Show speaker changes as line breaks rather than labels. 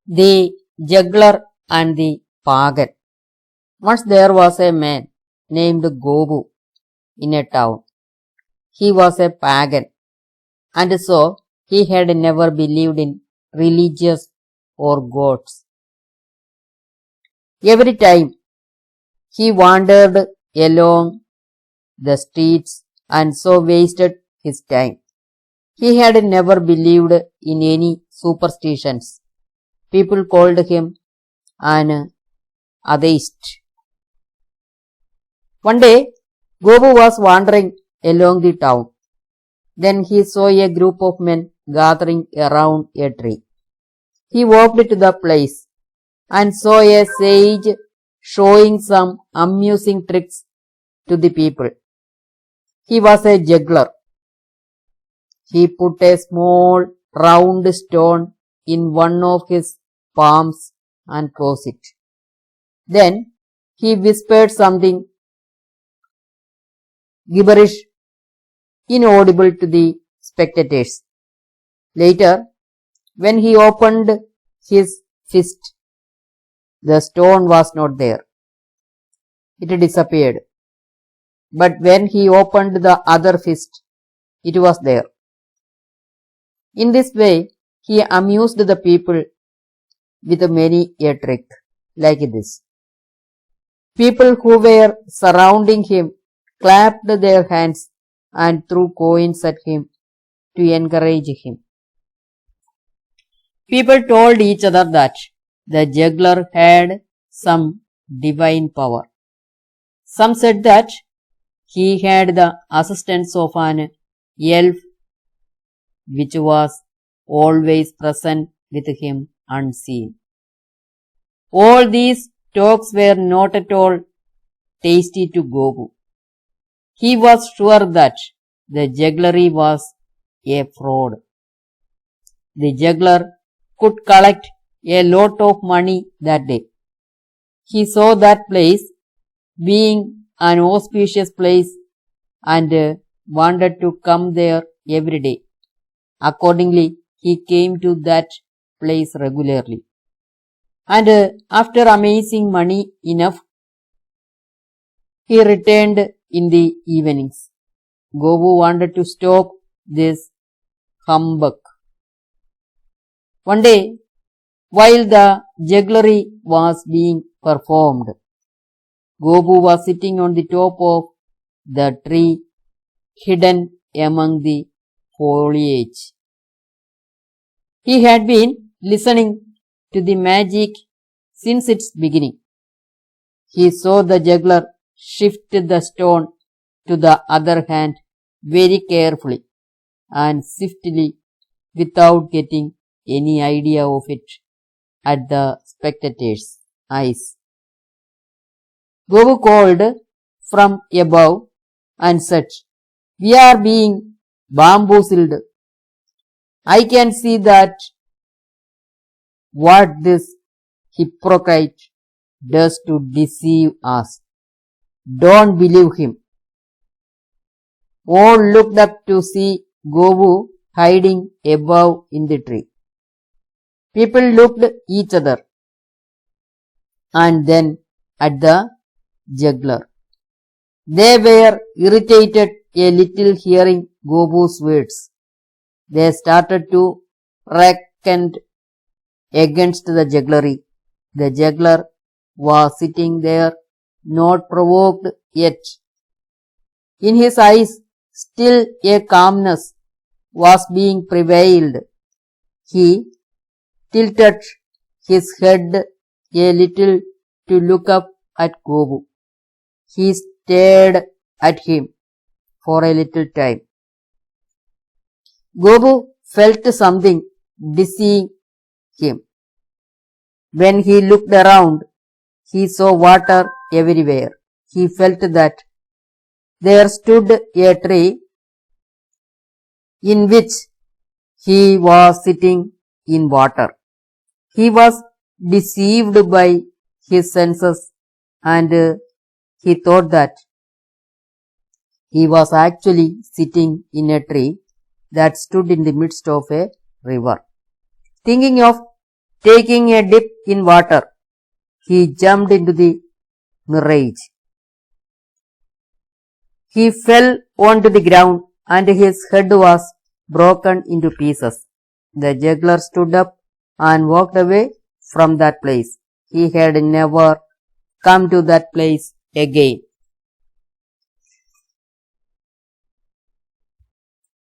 The Juggler and the Pagan. Once there was a man named Gopu in a town. He was a pagan, and so he had never believed in religious or gods. Every time he wandered along the streets and so wasted his time. He had never believed in any superstitions. People called him an atheist. One day, Gopu was wandering along the town. Then he saw a group of men gathering around a tree. He walked to the place and saw a sage showing some amusing tricks to the people. He was a juggler. He put a small round stone in one of his palms and closed it. Then he whispered something gibberish inaudible to the spectators. Later, when he opened his fist, the stone was not there. It disappeared. But when he opened the other fist, it was there. In this way, he amused the people with many a trick like this. People who were surrounding him clapped their hands and threw coins at him to encourage him. People told each other that the juggler had some divine power. Some said that he had the assistance of an elf which was always present with him unseen. All these talks were not at all tasty to Gopu. He was sure that the jugglery was a fraud. The juggler could collect a lot of money that day. He saw that place being an auspicious place and wanted to come there every day. Accordingly, he came to that place regularly. And after amassing money enough, he returned in the evenings. Gopu wanted to stop this humbug. One day, while the jugglery was being performed, Gopu was sitting on the top of the tree, hidden among the foliage. He had been listening to the magic since its beginning. He saw the juggler shift the stone to the other hand very carefully and swiftly without getting any idea of it at the spectators' eyes. Gopu called from above and said, "We are being bamboozled. I can see that what this hypocrite does to deceive us. Don't believe him." All looked up to see Gopu hiding above in the tree. People looked at each other and then at the juggler. They were irritated a little hearing Gopu's words. They started to reckon against the jugglery. The juggler was sitting there, not provoked yet. In his eyes, still a calmness was being prevailed. He tilted his head a little to look up at Gopu. He stared at him for a little time. Gopu felt something dizzying him. When he looked around, he saw water everywhere. He felt that there stood a tree in which he was sitting in water. He was deceived by his senses and he thought that he was actually sitting in a tree that stood in the midst of a river. Thinking of Taking a dip in water, he jumped into the mirage. He fell onto the ground and his head was broken into pieces. The juggler stood up and walked away from that place. He had never come to that place again.